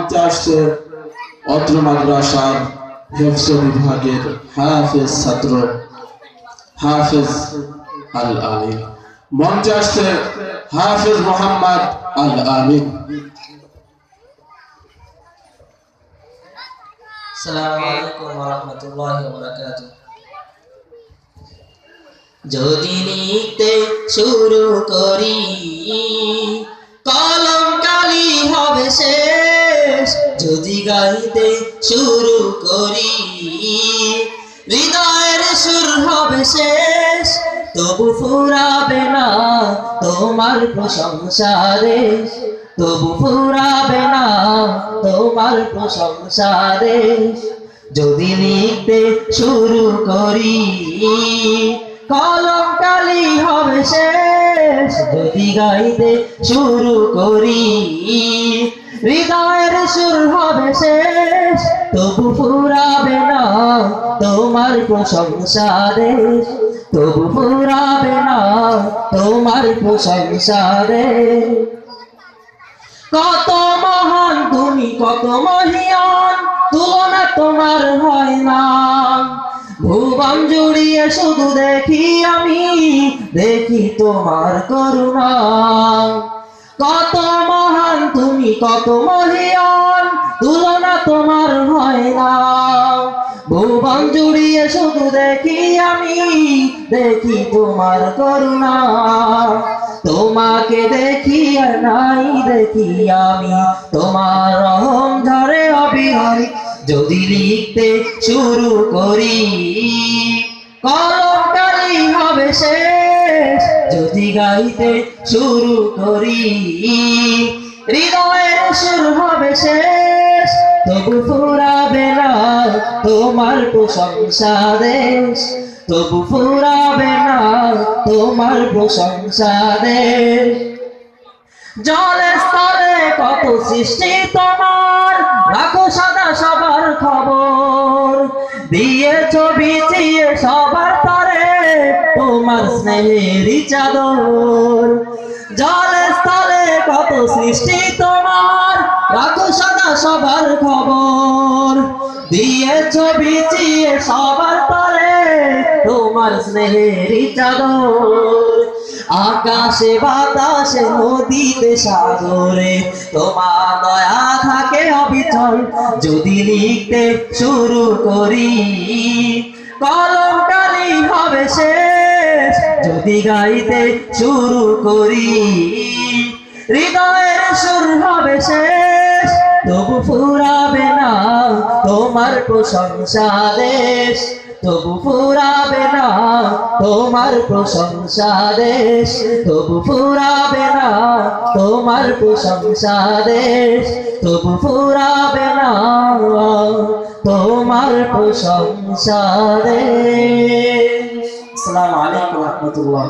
মঞ্চে আসছে অত্র মাদ্রাসার হিফজ বিভাগের হাফেজ ছাত্র হাফেজ আল আমিন। মঞ্চে আসছে হাফেজ মোহাম্মদ আল আমিন। আসসালামু আলাইকুম ওয়া রাহমাতুল্লাহি ওয়া বারাকাতুহু। যদি লিখতে শুরু করি কলম কালি হবে শেষ, যদি গাইতে শুরু করি হৃদয়ের সুর হবে শেষ, তবু ফুরাবে না তোমার প্রশংসা দেশ, তবু ফুরাবে না তোমার প্রশংসা দেশ। যদি লিখতে শুরু করি কলম কালি হবে শেষ, যদি গাইতে শুরু করি হৃদয়ের সুর হবে শেষ, তবু ফুরাবে না তোমার প্রশংসা দেশ, তবু ফুরাবে না তোমার প্রশংসা দেশ। কত মহান তুমি, কত মহিয়ান, তুলনা তোমার হয় না। ভুবন জুড়িয়ে শুধু দেখি আমি, দেখি তোমার করুণা। কত মহান তুমি, কত মহিয়ান, তুলনা তোমার হয় না। ভুবন জুড়িয়ে শুধু দেখি আমি, দেখি তোমার করুণা। তোমাকে দেখি আর নাই দেখি আমি, তোমার রহম ঝরে অবিরাম। যদি লিখতে শুরু করি কলম কালি হবে শেষ, যদি গাইতে শুরু করি হৃদয়ের সুর হবে শেষ, তবু ফুরাবে না তোমার প্রশংসা দেশ, তবু ফুরাবে না তোমার প্রশংসা দেশ। জলের স্তরে কত সৃষ্টি তোমার, রাখো সদা সবার খবর, দিয়েছ বিছিয়ে সবার তরে তোমার স্নেহেরই চাদর। জলের স্তরে কত সৃষ্টি তোমার, রাখো সদা সবার খবর, দিয়েছ বিছিয়ে সবার তরে তোমার স্নেহেরই চাদর। আকাশে বাতাসে নদীতে সাগরে তোমার দয়া থাকে অবিচল। যদি লিখতে শুরু করি কলম কালি হবে শেষ, যদি গাইতে শুরু করি হৃদয়ের সুর হবে শেষ, তবু ফুরাবে না তোমার প্রশংসা দেশ, তবু ফুরাবে না তোমার প্রশংসা দেশ, তবু ফুরাবে না তোমার প্রশংসা দেশ, তবু ফুরাবে না তোমার প্রশংসা দেশ। আসসালামু আলাইকুম ওয়া রাহমাতুল্লাহ।